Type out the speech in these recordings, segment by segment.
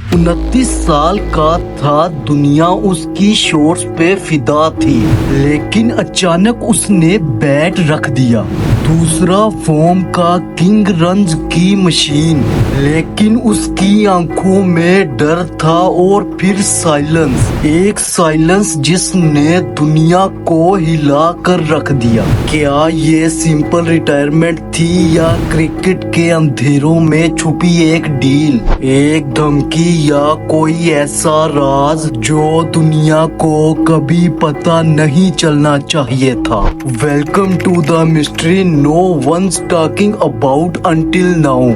29 साल का था, दुनिया उसकी शॉट्स पे फिदा थी, लेकिन अचानक उसने बैट रख दिया। दूसरा फॉर्म का किंग, रन्स की मशीन, लेकिन उसकी आंखों में डर था और फिर साइलेंस, एक साइलेंस जिसने दुनिया को हिला कर रख दिया। क्या ये सिंपल रिटायरमेंट थी या क्रिकेट के अंधेरों में छुपी एक डील, एक धमकी या कोई ऐसा राज जो दुनिया को कभी पता नहीं चलना चाहिए था? Welcome to the mystery no one's talking about until now.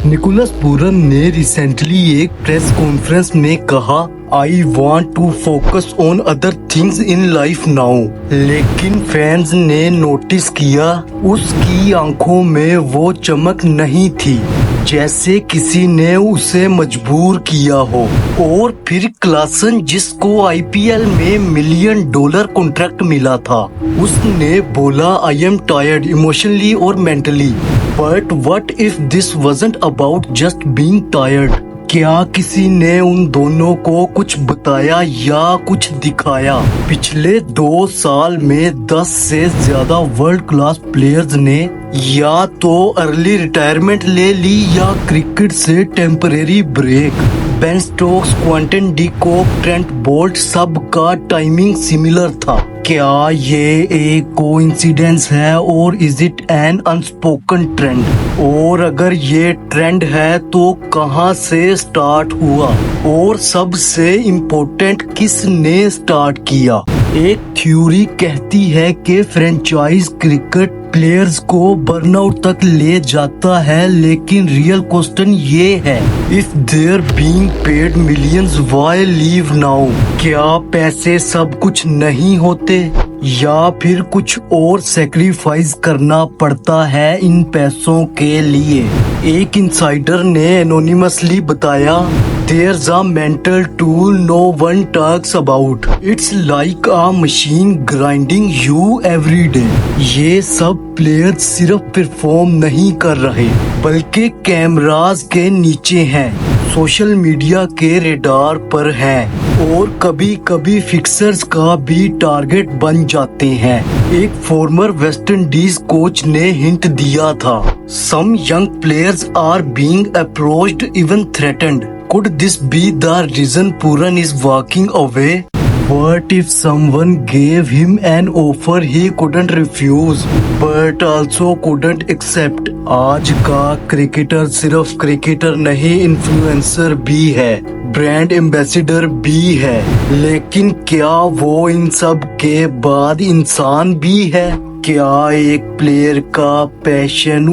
Nicholas Pooran ने रिसेंटली एक प्रेस कॉन्फ्रेंस में कहा, I want to focus on other things in life now. लेकिन फैंस ने नोटिस किया उसकी आंखों में वो चमक नहीं थी, जैसे किसी ने उसे मजबूर किया हो। और फिर क्लासन, जिसको आईपीएल में $1 मिलियन कॉन्ट्रैक्ट मिला था, उसने बोला, आई एम टायर्ड इमोशनली और mentally, but what if this wasn't about just being tired? क्या किसी ने उन दोनों को कुछ बताया या कुछ दिखाया? पिछले 2 साल में 10 से ज्यादा वर्ल्ड क्लास प्लेयर्स ने या तो अर्ली रिटायरमेंट ले ली या क्रिकेट से temporary break. Ben Stokes, Quinton de Kock, Trent Boult, सबका टाइमिंग सिमिलर था। क्या ये एक कोइंसिडेंस है और is it an unspoken trend? और अगर ये ट्रेंड है तो कहां से स्टार्ट हुआ और सबसे इम्पोर्टेंट किसने स्टार्ट किया? एक थ्योरी कहती है कि फ्रेंचाइज क्रिकेट प्लेयर्स को बर्नआउट तक ले जाता है, लेकिन रियल क्वेश्चन ये है, if they're being paid millions why leave now? क्या पैसे सब कुछ नहीं होते या फिर कुछ और सैक्रिफाइस करना पड़ता है इन पैसों के लिए? एक इनसाइडर ने एनोनिमसली बताया, There's a mental tool no one talks about. It's like a machine grinding you every day. ये सब प्लेयर्स सिर्फ परफॉर्म नहीं कर रहे, बल्कि कैमरास के नीचे हैं, सोशल मीडिया के रेडार पर हैं और कभी कभी फिक्सर्स का भी टारगेट बन जाते हैं। एक फॉर्मर वेस्ट इंडीज कोच ने हिंट दिया था, Some young players are being approached, even threatened. Could this be the reason Pooran is walking away? What if someone gave him an offer he couldn't refuse, but also couldn't accept? आज का cricketer सिर्फ cricketer नहीं, influencer भी है, brand ambassador भी है, लेकिन क्या वो इन सब के बाद इंसान भी है? क्या एक प्लेयर का पैशन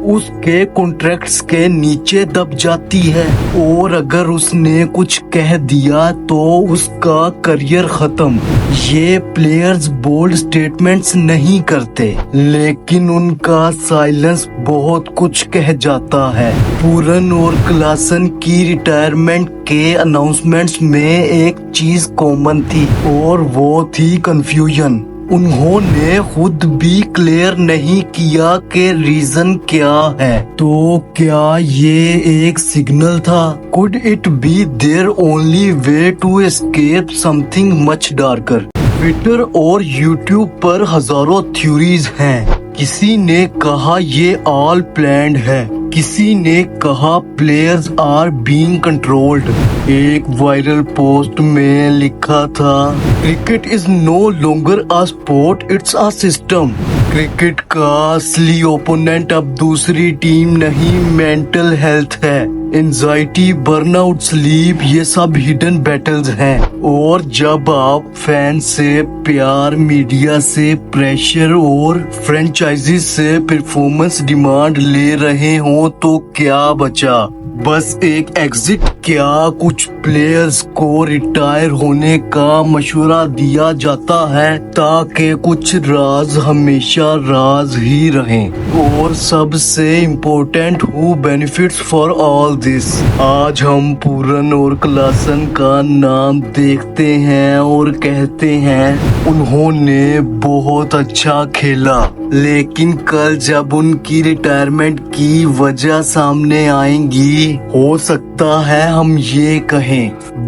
उसके कॉन्ट्रैक्ट्स के नीचे दब जाती है और अगर उसने कुछ कह दिया तो उसका करियर खत्म? ये प्लेयर्स बोल्ड स्टेटमेंट्स नहीं करते, लेकिन उनका साइलेंस बहुत कुछ कह जाता है। पूरन और क्लासन की रिटायरमेंट के अनाउंसमेंट्स में एक चीज कॉमन थी और वो थी कंफ्यूजन। उन्होंने खुद भी क्लियर नहीं किया कि रीजन क्या है। तो क्या ये एक सिग्नल था? Could it be their only way to escape something much darker? Twitter और यूट्यूब पर हजारों थ्योरीज हैं। किसी ने कहा ये ऑल प्लान्ड है, किसी ने कहा प्लेयर्स आर बीइंग कंट्रोल्ड। एक वायरल पोस्ट में लिखा था, cricket is no longer a sport, it's a system. Cricket का असली ओपोनेंट अब दूसरी टीम नहीं, मेंटल हेल्थ है। एंजाइटी, बर्नआउट, स्लीप, ये सब हिडन बैटल्स हैं। और जब आप फैन से प्यार, मीडिया से प्रेशर और फ्रेंचाइजीज से परफॉर्मेंस डिमांड ले रहे हो तो क्या बचा? बस एक एग्जिट क्या कुछ प्लेयर्स को रिटायर होने का मशवरा दिया जाता है ताकि कुछ राज हमेशा राज ही रहें। और सबसे important who benefits for all this. आज हम पूरन और क्लासन का नाम देखते हैं और कहते हैं उन्होंने बहुत अच्छा खेला, लेकिन कल जब उनकी रिटायरमेंट की वजह सामने आएंगी हो सकता है हम ये कहें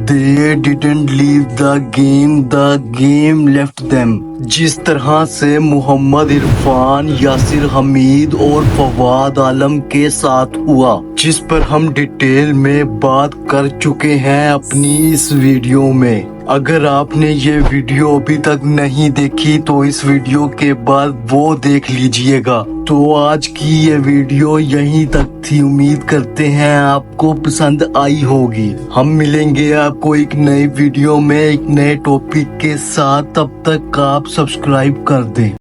they didn't leave the game left them. जिस तरह से मोहम्मद इरफान, यासिर हमीद और फवाद आलम के साथ हुआ, जिस पर हम डिटेल में बात कर चुके हैं अपनी इस वीडियो में। अगर आपने ये वीडियो अभी तक नहीं देखी तो इस वीडियो के बाद वो देख लीजिएगा। तो आज की ये वीडियो यहीं तक थी। उम्मीद करते हैं आपको पसंद आई होगी। हम मिलेंगे आपको एक नई वीडियो में एक नए टॉपिक के साथ। तब तक आप सब्सक्राइब कर दें।